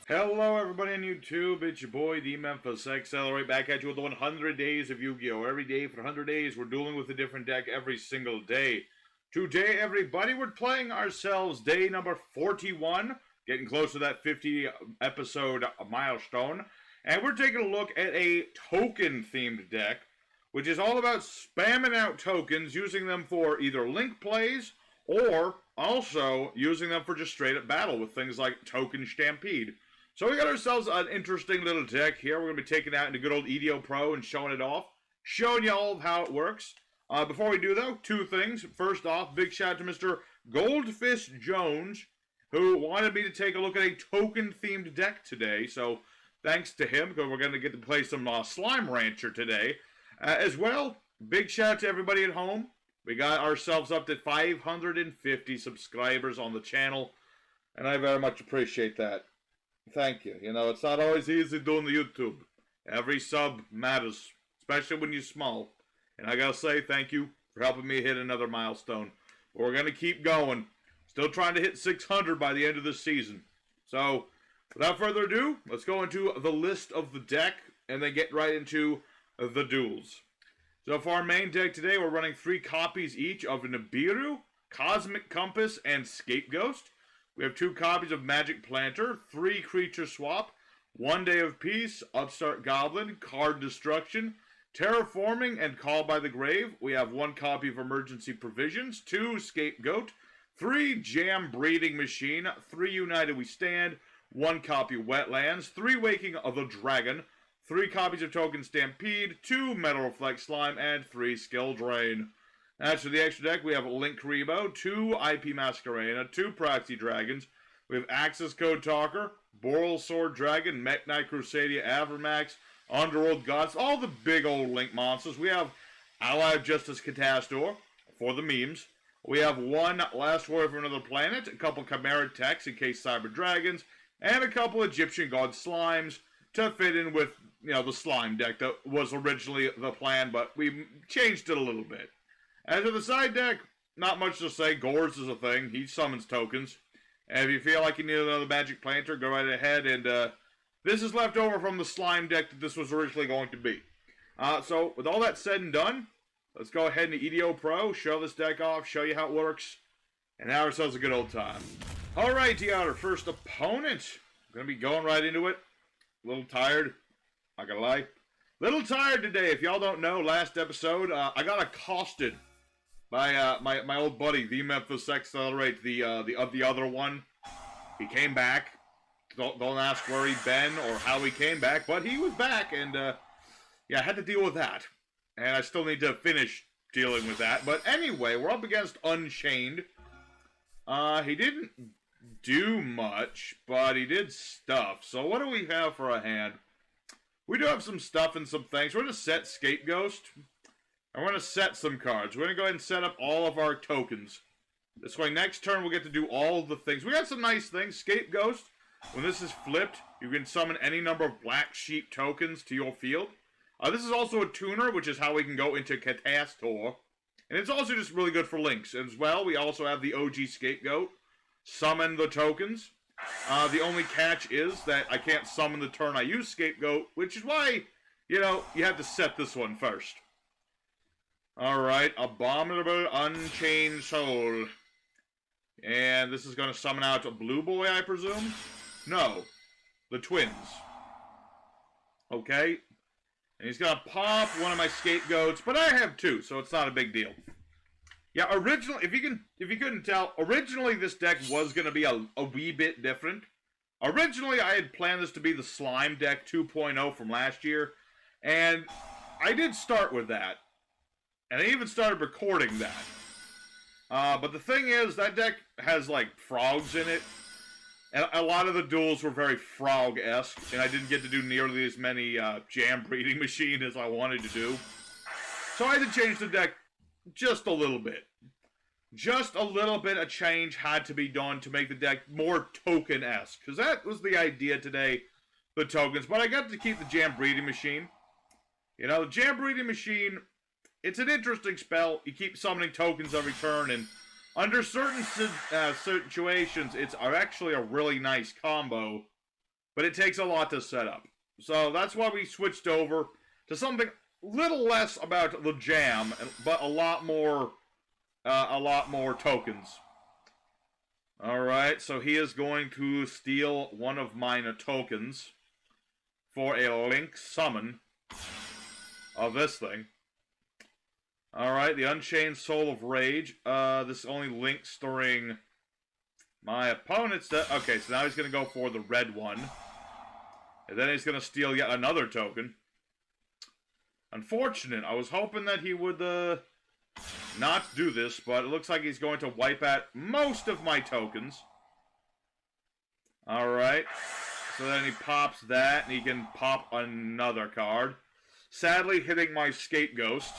Hello everybody on YouTube, it's your boy, the Memphis Accelerate, back at you with the 100 days of Yu-Gi-Oh! Every day for 100 days, we're dueling with a different deck every single day. Today, everybody, we're playing ourselves day number 41, getting close to that 50 episode milestone, and we're taking a look at a token-themed deck, which is all about spamming out tokens, using them for either link plays, or also using them for just straight-up battle with things like Token Stampede. So we got ourselves an interesting little deck here. We're going to be taking that into good old Yugioh Pro and showing it off. Showing you all of how it works. Before we do, though, two things. First off, big shout out to Mr. Goldfish Jones, who wanted me to take a look at a token-themed deck today. So thanks to him, because we're going to get to play some Slime Rancher today. As well, big shout out to everybody at home. We got ourselves up to 550 subscribers on the channel, and I very much appreciate that. Thank you. You know, it's not always easy doing the YouTube. Every sub matters, especially when you're small. And I gotta say thank you for helping me hit another milestone. But we're gonna keep going. Still trying to hit 600 by the end of this season. So, without further ado, let's go into the list of the deck and then get right into the duels. So for our main deck today, we're running 3 copies each of Nibiru, Cosmic Compass, and Scapeghost. We have 2 copies of Magic Planter, 3 Creature Swap, 1 Day of Peace, Upstart Goblin, Card Destruction, Terraforming, and Call by the Grave. We have 1 copy of Emergency Provisions, 2 Scapegoat, 3 Jam Breeding Machine, 3 United We Stand, 1 copy Wetlands, 3 Waking of the Dragon, 3 copies of Token Stampede, 2 Metal Reflect Slime, and 3 Skill Drain. As for the extra deck, we have Link Rebo, 2 IP Masquerena, 2 Proxy Dragons, we have Access Code Talker, Boral Sword Dragon, Mech Knight Crusadia, Avermax, Underworld Gods, all the big old Link monsters. We have Ally of Justice Catastor, for the memes. We have 1 Last Warrior from Another Planet, a couple Chimera Techs in case Cyber Dragons, and a couple Egyptian God Slimes to fit in with, you know, the slime deck that was originally the plan, but we changed it a little bit. As for the side deck, not much to say. Gores is a thing. He summons tokens. And if you feel like you need another Magic Planter, go right ahead. And this is left over from the slime deck that this was originally going to be. So with all that said and done, let's go ahead and Yugioh Pro, show this deck off, show you how it works, and have ourselves a good old time. Alright, our first opponent. Going to be going right into it. A little tired. Not gonna lie. Little tired today. If y'all don't know, last episode, I got accosted by my old buddy, the Memphis Accelerate, the other one. He came back. Don't ask where he'd been or how he came back, but he was back, and yeah, I had to deal with that. And I still need to finish dealing with that. But anyway, we're up against Unchained. He didn't do much, but he did stuff. So what do we have for a hand? We do have some stuff and some things. We're going to set Scapeghost. And we're going to set some cards. We're going to go ahead and set up all of our tokens. This way, next turn, we'll get to do all of the things. We got some nice things. Scapeghost, when this is flipped, you can summon any number of black sheep tokens to your field. This is also a tuner, which is how we can go into Catastor. And it's also just really good for links. As well, we also have the OG Scapegoat. Summon the tokens. The only catch is that I can't summon the turn I use Scapegoat, which is why, you know, you have to set this one first. Alright, Abominable Unchained Soul. And this is going to summon out a Blue Boy, I presume? No. The twins. Okay. And he's going to pop one of my Scapegoats, but I have 2, so it's not a big deal. Yeah, originally, if you couldn't tell, originally this deck was going to be a wee bit different. Originally, I had planned this to be the Slime deck 2.0 from last year, and I did start with that. And I even started recording that. But the thing is, that deck has, like, frogs in it. And a lot of the duels were very frog-esque, and I didn't get to do nearly as many Jam Breeding Machine as I wanted to do. So I had to change the deck just a little bit. Just a little bit of change had to be done to make the deck more token-esque. Because that was the idea today, the tokens. But I got to keep the Jam Breeding Machine. You know, the Jam Breeding Machine, it's an interesting spell. You keep summoning tokens every turn, and under certain situations, it's actually a really nice combo but it takes a lot to set up. So that's why we switched over to something little less about the jam, but a lot more tokens. Alright, so he is going to steal one of mine tokens for a link summon of this thing. Alright, the Unchained Soul of Rage. This only links during my opponent's deck. Okay, so now he's going to go for the red one. And then he's going to steal yet another token. Unfortunate. I was hoping that he would not do this, but it looks like he's going to wipe out most of my tokens. Alright. So then he pops that, and he can pop another card. Sadly, hitting my Scapeghost.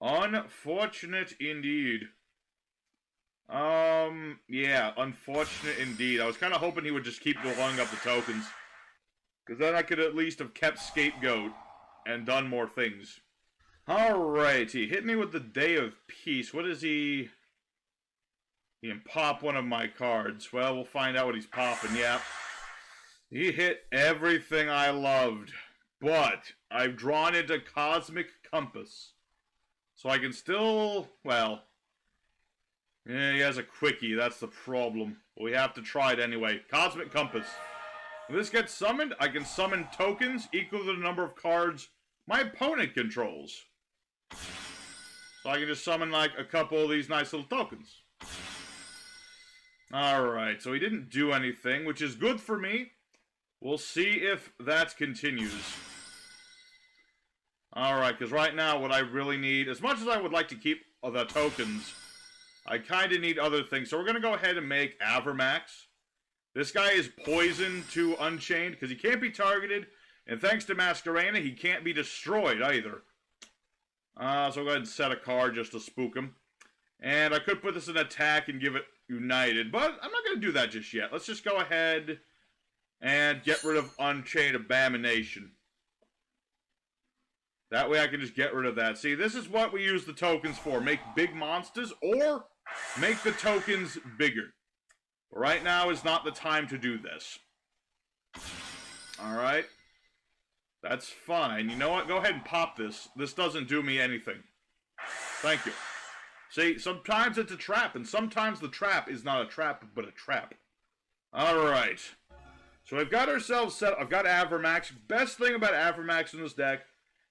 Unfortunate indeed. Yeah, unfortunate indeed. I was kind of hoping he would just keep blowing up the tokens. Because then I could at least have kept Scapegoat and done more things. Alright, he hit me with the Day of Peace. What is he? He can pop one of my cards. Well, we'll find out what he's popping. Yeah. He hit everything I loved. But I've drawn into Cosmic Compass. So I can still, well, yeah, he has a quickie, that's the problem. But we have to try it anyway. Cosmic Compass. When this gets summoned, I can summon tokens equal to the number of cards my opponent controls. So I can just summon like a couple of these nice little tokens. Alright, so he didn't do anything, which is good for me. We'll see if that continues. Alright, because right now what I really need, as much as I would like to keep the tokens, I kind of need other things. So we're going to go ahead and make Avermax. This guy is poison to Unchained because he can't be targeted. And thanks to Masquerena, he can't be destroyed either. So I'll go ahead and set a card just to spook him. And I could put this in attack and give it United, but I'm not going to do that just yet. Let's just go ahead and get rid of Unchained Abomination. That way I can just get rid of that. See, this is what we use the tokens for. Make big monsters or make the tokens bigger. But right now is not the time to do this. Alright. That's fine. You know what? Go ahead and pop this. This doesn't do me anything. Thank you. See, sometimes it's a trap, and sometimes the trap is not a trap, but a trap. Alright. So I've got ourselves set up. I've got Avermax. Best thing about Avermax in this deck,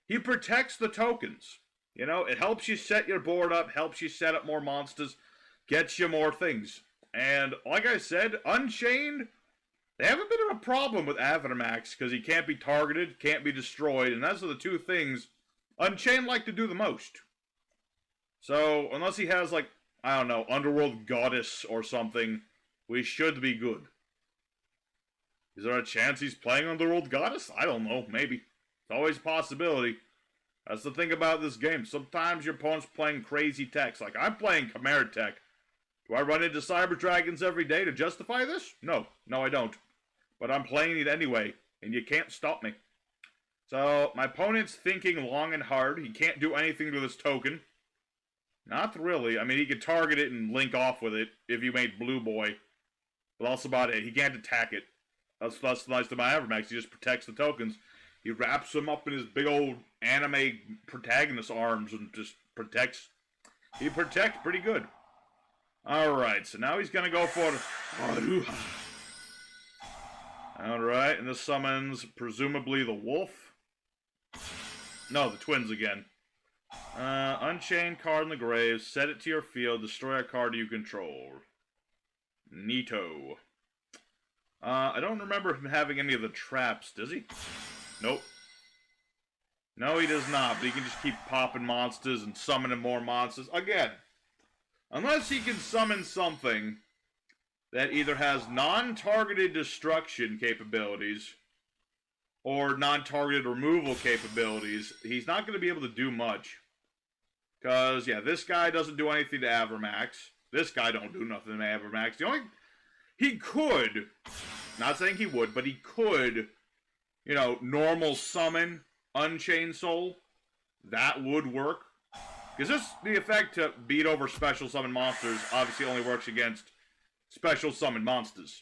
he protects the tokens. You know, it helps you set your board up, helps you set up more monsters, gets you more things. And like I said, Unchained, they have a bit of a problem with Avermax because he can't be targeted, can't be destroyed, and those are the two things Unchained like to do the most. So, unless he has, like, I don't know, Underworld Goddess or something, we should be good. Is there a chance he's playing Underworld Goddess? I don't know, maybe. It's always a possibility. That's the thing about this game. Sometimes your opponent's playing crazy techs. Like, I'm playing Chimera tech. Do I run into Cyber Dragons every day to justify this? No. No, I don't. But I'm playing it anyway, and you can't stop me. So, my opponent's thinking long and hard. He can't do anything to this token. Not really. I mean, he could target it and link off with it if you made Blue Boy. But that's about it. He can't attack it. That's nice to my Avermax. He just protects the tokens. He wraps them up in his big old anime protagonist arms and just protects. He protects pretty good. Alright, so now he's going to go for Aruha. Alright, and this summons presumably the wolf. No, the twins again. Unchained card in the grave. Set it to your field. Destroy a card you control. Neato. I don't remember him having any of the traps, does he? Nope. No, he does not, but he can just keep popping monsters and summoning more monsters. Again, unless he can summon something that either has non-targeted destruction capabilities or non-targeted removal capabilities, he's not going to be able to do much. Because, yeah, this guy doesn't do anything to Avermax. This guy don't do nothing to Avermax. The only... He could, not saying he would, but he could, you know, normal summon Unchained Soul. That would work. Because the effect to beat over special summon monsters obviously only works against special summon monsters.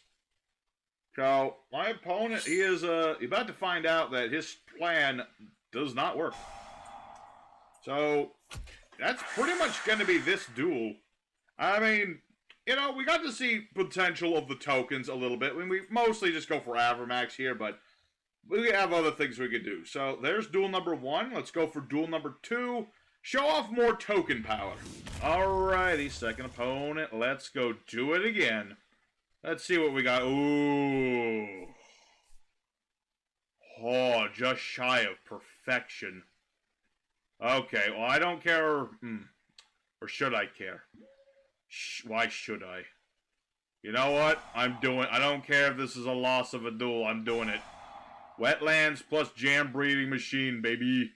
So, my opponent, he is about to find out that his plan does not work. So, that's pretty much going to be this duel. I mean, you know, we got to see potential of the tokens a little bit. I mean, we mostly just go for Avermax here, but we have other things we could do. So, there's duel number 1. Let's go for duel number 2. Show off more token power. Alrighty, second opponent. Let's go do it again. Let's see what we got. Ooh. Oh, just shy of perfection. Okay, well, I don't care. Or should I care? Why should I? You know what? I don't care if this is a loss of a duel. I'm doing it. Wetlands plus jam breeding machine, baby.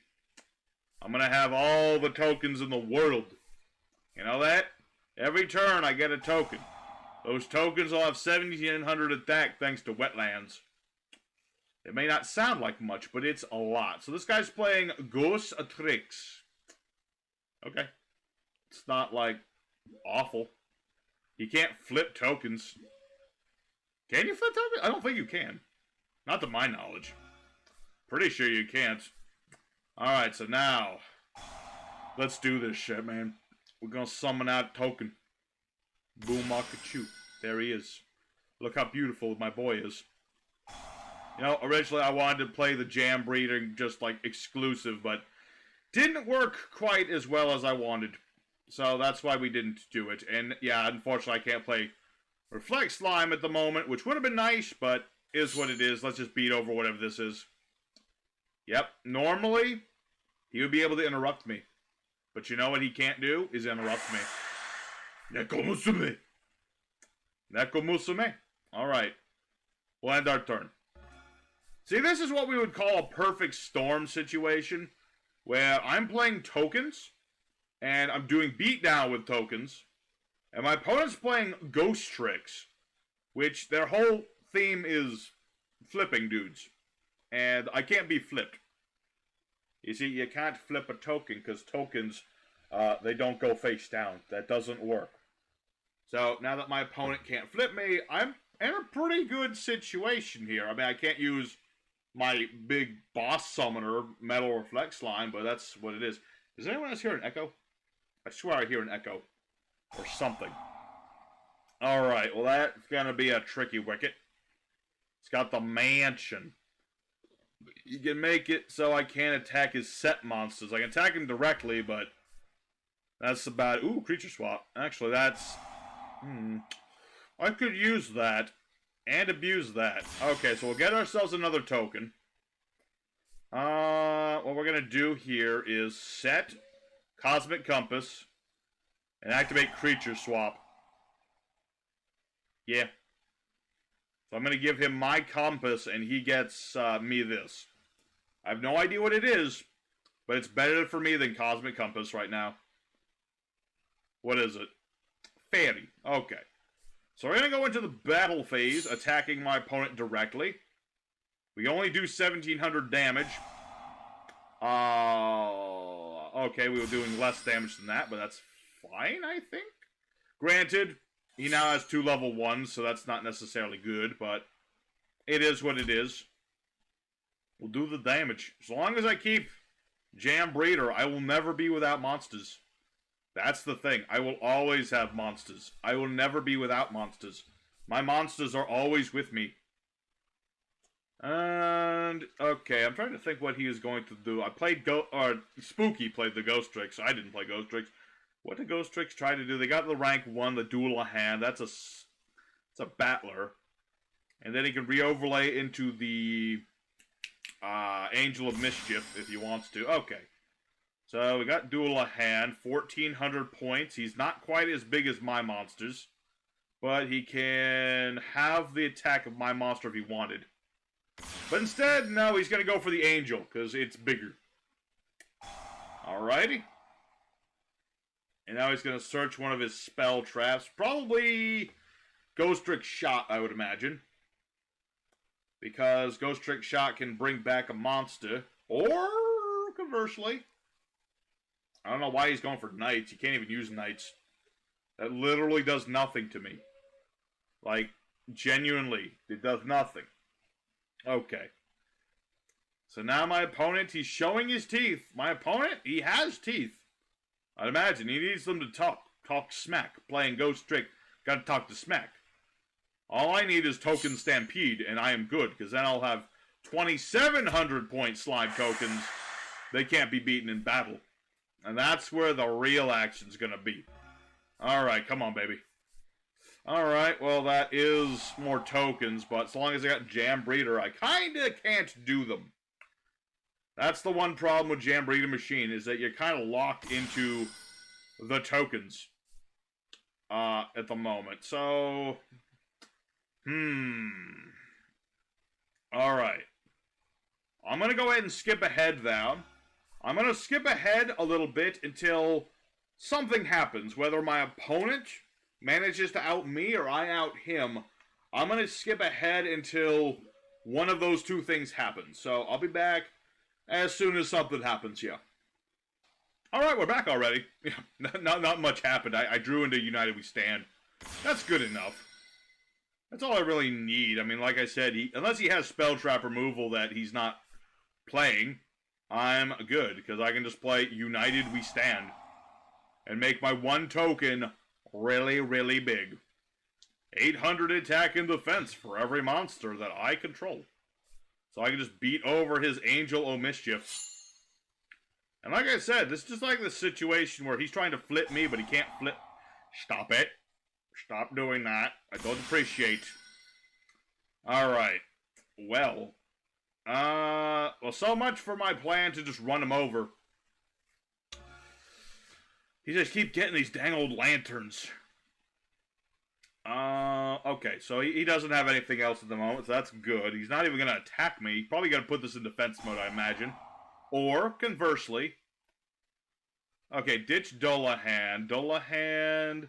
I'm gonna have all the tokens in the world. You know that? Every turn I get a token. Those tokens will have 1,700 attack thanks to Wetlands. It may not sound like much, but it's a lot. So this guy's playing Ghostricks. Okay. It's not, like, awful. He can't flip tokens. Can you flip tokens? I don't think you can. Not to my knowledge. Pretty sure you can't. Alright, so now, let's do this shit, man. We're gonna summon out token. Boom-maka-choo. There he is. Look how beautiful my boy is. You know, originally I wanted to play the jam breeding just like exclusive, but didn't work quite as well as I wanted. So that's why we didn't do it. And yeah, unfortunately I can't play Reflect Slime at the moment, which would have been nice, but is what it is. Let's just beat over whatever this is. Yep, normally he would be able to interrupt me. But you know what he can't do? Is interrupt me. Nekomusume. Nekomusume. Alright. We'll end our turn. See, this is what we would call a perfect storm situation. Where I'm playing tokens. And I'm doing beatdown with tokens. And my opponent's playing Ghostricks. Which their whole theme is flipping dudes. And I can't be flipped. You see, you can't flip a token because tokens, they don't go face down. That doesn't work. So, now that my opponent can't flip me, I'm in a pretty good situation here. I mean, I can't use my big boss summoner, Metal Reflect Slime, but that's what it is. Does anyone else hear an echo? I swear I hear an echo. Or something. Alright, well that's gonna be a tricky wicket. It's got the mansion. You can make it so I can't attack his set monsters. I can attack him directly, but that's about... Ooh, creature swap. Actually, that's... I could use that and abuse that. Okay, so we'll get ourselves another token. What we're going to do here is set Cosmic Compass and activate creature swap. Yeah. So I'm going to give him my compass, and he gets me this. I have no idea what it is, but it's better for me than Cosmic Compass right now. What is it? Fairy. Okay. So we're going to go into the battle phase, attacking my opponent directly. We only do 1,700 damage. Okay, we were doing less damage than that, but that's fine, I think. Granted, he now has 2 level 1s, so that's not necessarily good, but it is what it is. We'll do the damage. As long as I keep Jam Breeder, I will never be without monsters. That's the thing. I will always have monsters. I will never be without monsters. My monsters are always with me. And, okay, I'm trying to think what he is going to do. I played Spooky played the Ghostricks. I didn't play Ghostricks. What did Ghostricks try to do? They got the rank 1, the Duel a Hand. It's a battler. And then he can re-overlay into the Angel of Mischief if he wants to. Okay. So we got Duel a Hand, 1,400 points. He's not quite as big as my monsters. But he can have the attack of my monster if he wanted. But instead, no, he's going to go for the Angel, because it's bigger. Alrighty. And now he's going to search one of his spell traps. Probably Ghostricks Shot, I would imagine. Because Ghostricks Shot can bring back a monster. Or, conversely, I don't know why he's going for Knights. You can't even use Knights. That literally does nothing to me. Like, Genuinely, it does nothing. Okay. So now my opponent, he's showing his teeth. My opponent, he has teeth. I'd imagine he needs them to talk smack. Playing Ghostricks, gotta talk to smack. All I need is token stampede, and I am good, because then I'll have 2,700 point slime tokens. They can't be beaten in battle. And that's where the real action's gonna be. Alright, come on, baby. Alright, well, that is more tokens, but as long as I got Jam Breeder, I kinda can't do them. That's the one problem with Jam Breeder Machine, is that you're kind of locked into the tokens at the moment. So, Alright. I'm going to go ahead and skip ahead now. I'm going to skip ahead a little bit until something happens, whether my opponent manages to out me or I out him. I'm going to skip ahead until one of those two things happens. So, I'll be back as soon as something happens, yeah. Alright, we're back already. Yeah, not much happened. I drew into United We Stand. That's good enough. That's all I really need. I mean, like I said, unless he has Spell Trap removal that he's not playing, I'm good, because I can just play United We Stand and make my one token really, really big. 800 attack and defense for every monster that I control. So I can just beat over his Angel O' Mischief. And like I said, this is just like the situation where he's trying to flip me, but he can't flip. Stop it. Stop doing that. I don't appreciate. Alright. Well, so much for my plan to just run him over. He just keeps getting these dang old lanterns. Okay, so he doesn't have anything else at the moment, so that's good. He's not even going to attack me. He's probably going to put this in defense mode, I imagine. Or, conversely, okay, ditch Dullahan. Dullahan,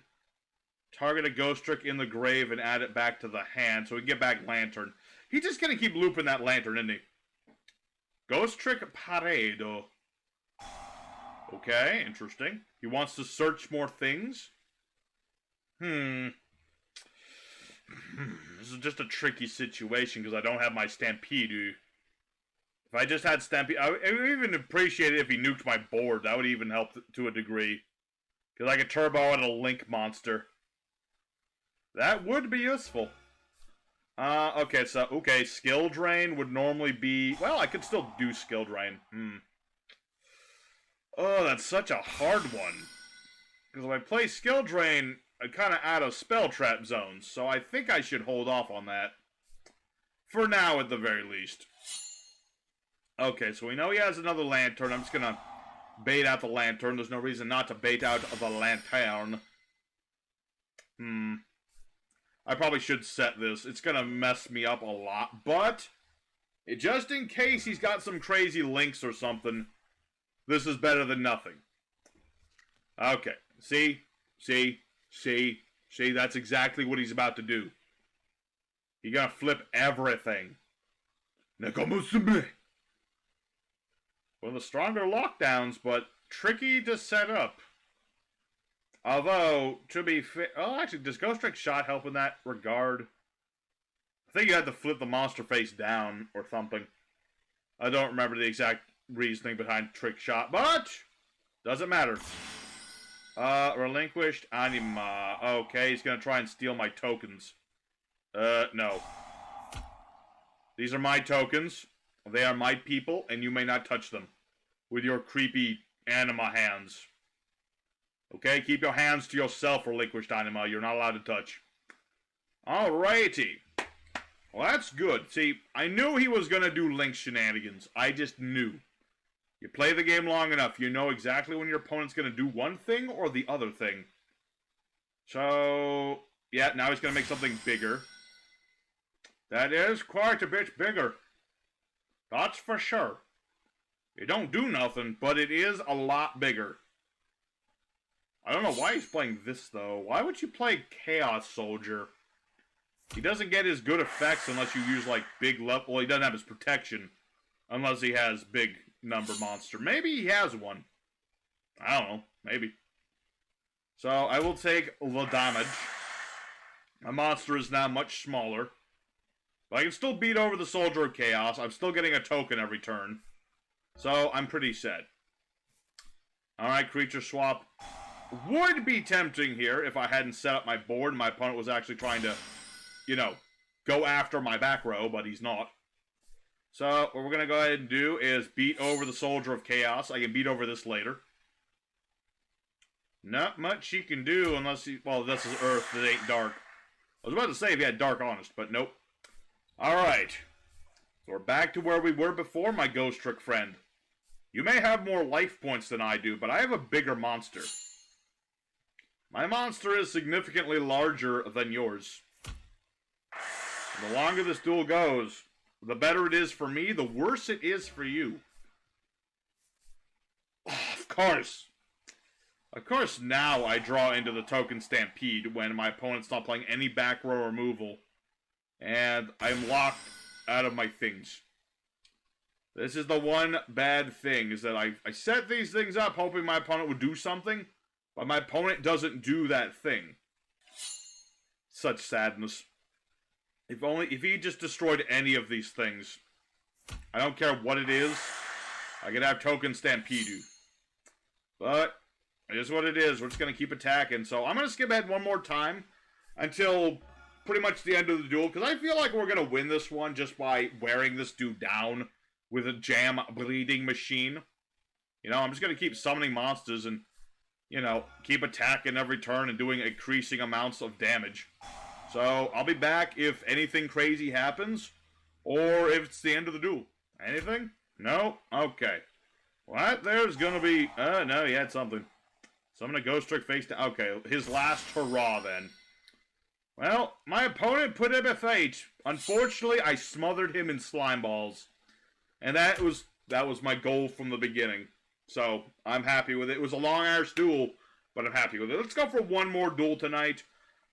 target a Ghostricks in the grave and add it back to the hand, so we can get back Lantern. He's just going to keep looping that Lantern, isn't he? Ghostricks Paredo. Okay, interesting. He wants to search more things. This is just a tricky situation because I don't have my Stampede. If I just had Stampede, I would even appreciate it if he nuked my board. That would even help to a degree. Because I could turbo out a Link monster. That would be useful. Okay, Skill Drain would normally be... Well, I could still do Skill Drain. Oh, that's such a hard one. Because if I play Skill Drain, I'm kind of out of Spell Trap zones. So I think I should hold off on that. For now, at the very least. Okay, so we know he has another Lantern. I'm just going to bait out the Lantern. There's no reason not to bait out the Lantern. I probably should set this. It's going to mess me up a lot. But, just in case he's got some crazy links or something, this is better than nothing. Okay. See? That's exactly what he's about to do. He's going to flip everything. Nakamusume! One of the stronger lockdowns, but tricky to set up. Although, to be fair... Oh, actually, does Ghostricks Shot help in that regard? I think you had to flip the monster face down or something. I don't remember the exact reasoning behind Trick Shot, but... doesn't matter. Relinquished Anima. Okay, he's gonna try and steal my tokens. No. These are my tokens. They are my people, and you may not touch them with your creepy anima hands. Okay, keep your hands to yourself, relinquished anima. You're not allowed to touch. Alrighty. Well, that's good. See, I knew he was going to do Link shenanigans. I just knew. You play the game long enough, you know exactly when your opponent's going to do one thing or the other thing. So, yeah, now he's going to make something bigger. That is quite a bit bigger. That's for sure. It don't do nothing, but it is a lot bigger. I don't know why he's playing this, though. Why would you play Chaos Soldier? He doesn't get his good effects unless you use, like, big level... Well, he doesn't have his protection. Unless he has big number monster. Maybe he has one. I don't know. Maybe. So, I will take the damage. My monster is now much smaller. But I can still beat over the Soldier of Chaos. I'm still getting a token every turn. So, I'm pretty set. Alright, creature swap. Would be tempting here if I hadn't set up my board and my opponent was actually trying to, you know, go after my back row, but he's not. So, what we're going to go ahead and do is beat over the Soldier of Chaos. I can beat over this later. Not much he can do unless he... Well, this is Earth. It ain't Dark. I was about to say if he had Dark Honest, but nope. Alright. So we're back to where we were before, my Ghostrick friend. You may have more life points than I do, but I have a bigger monster. My monster is significantly larger than yours. The longer this duel goes, the better it is for me, the worse it is for you. Oh, of course. Of course now I draw into the token Stampede when my opponent's not playing any back row removal. And I'm locked out of my things. This is the one bad thing, is that I set these things up hoping my opponent would do something, but my opponent doesn't do that thing. Such sadness. If he just destroyed any of these things, I don't care what it is, I could have token Stampede. But it is what it is. We're just going to keep attacking. So I'm going to skip ahead one more time until pretty much the end of the duel, because I feel like we're going to win this one just by wearing this dude down with a jam bleeding machine. You know, I'm just going to keep summoning monsters and, you know, keep attacking every turn and doing increasing amounts of damage. So I'll be back if anything crazy happens, or if it's the end of the duel. Anything? No? Okay. What? There's going to be... no, he had something. Summon a Ghostrick face down. Okay, his last hurrah then. Well, my opponent put him a fate. Unfortunately, I smothered him in slime balls. And that was my goal from the beginning. So, I'm happy with it. It was a long-ass duel, but I'm happy with it. Let's go for one more duel tonight.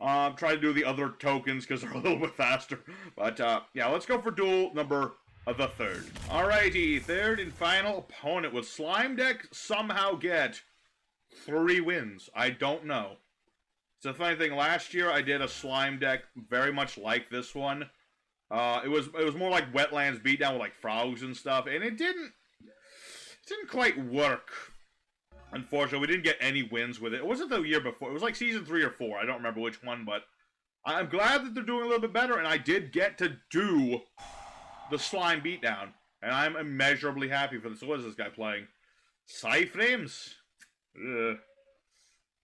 Try to do the other tokens, because they're a little bit faster. But, yeah, let's go for duel number the third. Alrighty, third and final opponent. Will Slime Deck somehow get 3 wins? I don't know. It's a funny thing. Last year, I did a Slime Deck very much like this one. It was more like Wetlands Beatdown with like frogs and stuff, and it didn't quite work. Unfortunately, we didn't get any wins with it. It wasn't the year before. It was like season 3 or 4. I don't remember which one, but I'm glad that they're doing a little bit better, and I did get to do the Slime Beatdown, and I'm immeasurably happy for this. So what is this guy playing? Psy-Frames? Ugh.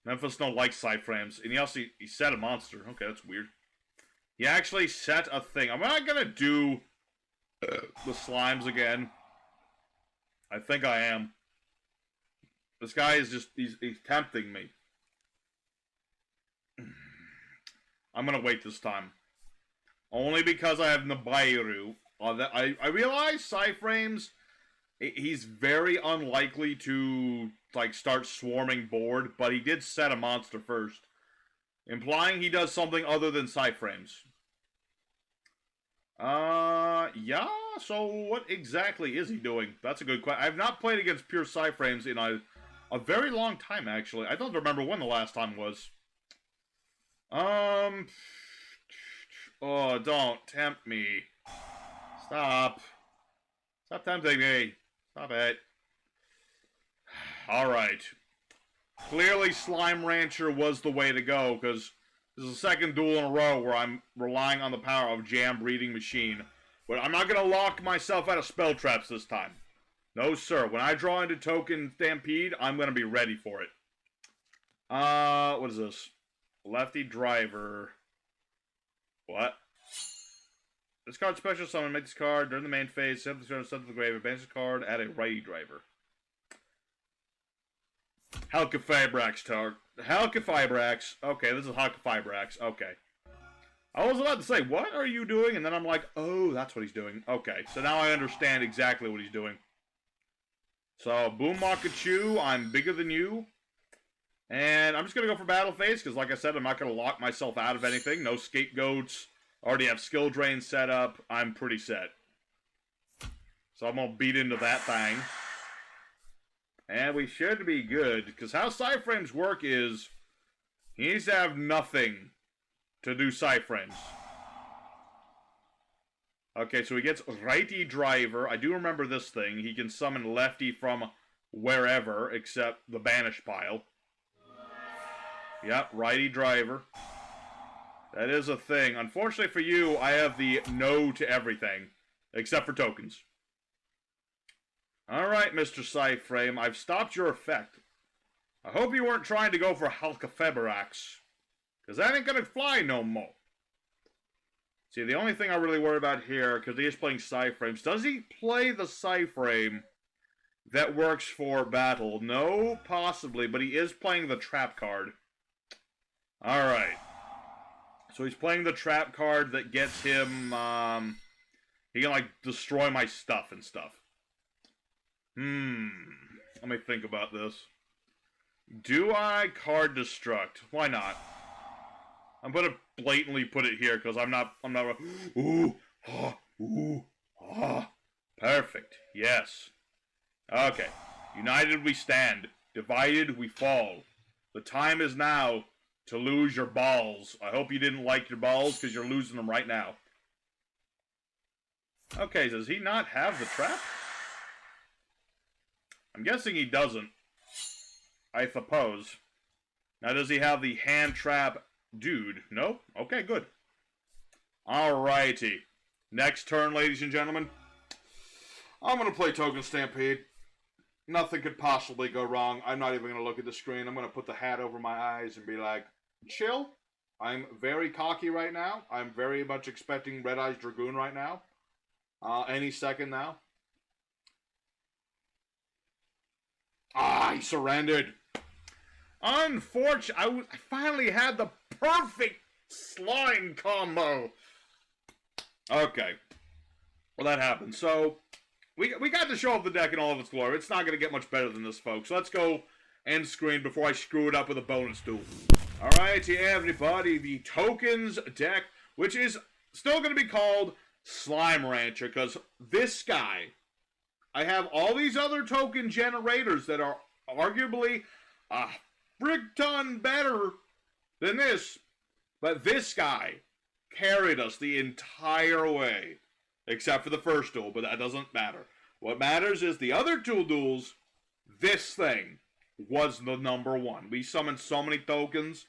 Memphis don't like Psy-Frames, and he set a monster. Okay, that's weird. He actually set a thing. I'm not gonna do the slimes again. I think I am. This guy is just, he's tempting me. I'm gonna wait this time. Only because I have Nibiru. I realize Psy-Frames, he's very unlikely to, like, start swarming board, but he did set a monster first. Implying he does something other than Psy-Frames. Yeah, so what exactly is he doing? That's a good question. I have not played against pure Psy-Frames in a very long time, actually. I don't remember when the last time was. Oh, don't tempt me. Stop. Stop tempting me. Stop it. Alright. Clearly, Slime Rancher was the way to go, because this is the second duel in a row where I'm relying on the power of Jam Breeding Machine. But I'm not going to lock myself out of spell traps this time. No, sir. When I draw into Token Stampede, I'm going to be ready for it. What is this? Lefty Driver. What? This card special summon. Make this card during the main phase. Set the card, set to the grave. Advance the card. Add a righty driver. Halkifibrax target. Halkifibrax. Okay, this is Halkifibrax. Okay. I was about to say, what are you doing? And then I'm like, oh, that's what he's doing. Okay, so now I understand exactly what he's doing. So, Boom Makachu, I'm bigger than you. And I'm just going to go for Battle Phase, because like I said, I'm not going to lock myself out of anything. No Scapegoats. Already have Skill Drain set up. I'm pretty set. So I'm going to beat into that thing. And we should be good, because how Psy-Frames work is, he needs to have nothing to do Psy-Frames. Okay, so he gets righty driver. I do remember this thing. He can summon lefty from wherever, except the banish pile. Yep, righty driver. That is a thing. Unfortunately for you, I have the no to everything, except for tokens. Alright, Mr. Psy-Frame, I've stopped your effect. I hope you weren't trying to go for Halkafeberax, because that ain't gonna fly no more. See, the only thing I really worry about here, because he is playing Psy-Frames, does he play the Psy-Frame that works for battle? No, possibly, but he is playing the trap card. Alright. So he's playing the trap card that gets him, he can, like, destroy my stuff and stuff. Let me think about this. Do I card destruct? Why not? I'm gonna blatantly put it here because I'm not. Ooh, ah, ooh, ah. Perfect. Yes. Okay. United we stand. Divided we fall. The time is now to lose your balls. I hope you didn't like your balls because you're losing them right now. Okay, does he not have the trap? I'm guessing he doesn't. I suppose. Now, does he have the hand trap dude? No? Okay, good. Alrighty. Next turn, ladies and gentlemen. I'm going to play Token Stampede. Nothing could possibly go wrong. I'm not even going to look at the screen. I'm going to put the hat over my eyes and be like, chill. I'm very cocky right now. I'm very much expecting Red Eyes Dragoon right now. Any second now. Ah, he surrendered. Unfortunately, I finally had the perfect slime combo. Okay. Well, that happened. So, we got to show off the deck in all of its glory. It's not going to get much better than this, folks. Let's go end screen before I screw it up with a bonus duel. Alrighty, everybody. The tokens deck, which is still going to be called Slime Rancher, because this guy, I have all these other token generators that are arguably a frig ton better than this, but this guy carried us the entire way, except for the first duel, but that doesn't matter. What matters is the other two duels, this thing was the number one. We summoned so many tokens,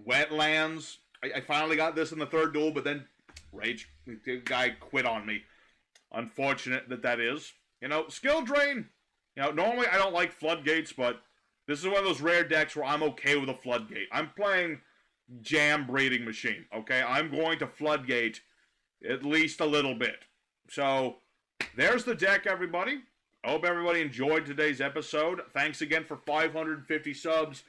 wetlands. I finally got this in the third duel, but then Rage, the guy quit on me. Unfortunate that is. You know, skill drain. You know, normally I don't like floodgates, but this is one of those rare decks where I'm okay with a floodgate. I'm playing Jam Breeding Machine, okay? I'm going to floodgate at least a little bit. So, there's the deck, everybody. I hope everybody enjoyed today's episode. Thanks again for 550 subs.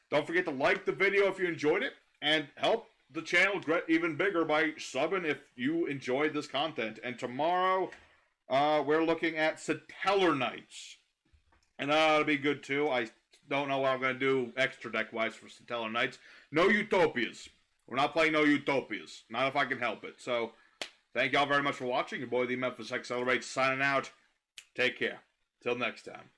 Don't forget to like the video if you enjoyed it, and help the channel get even bigger by subbing if you enjoyed this content. And tomorrow, we're looking at Satellar Knights. And that'll be good too. I don't know what I'm going to do extra deck-wise for Satellar Knights. No Utopias. We're not playing no Utopias. Not if I can help it. So, thank y'all very much for watching. Your boy, the Memphis Accelerate, signing out. Take care. Till next time.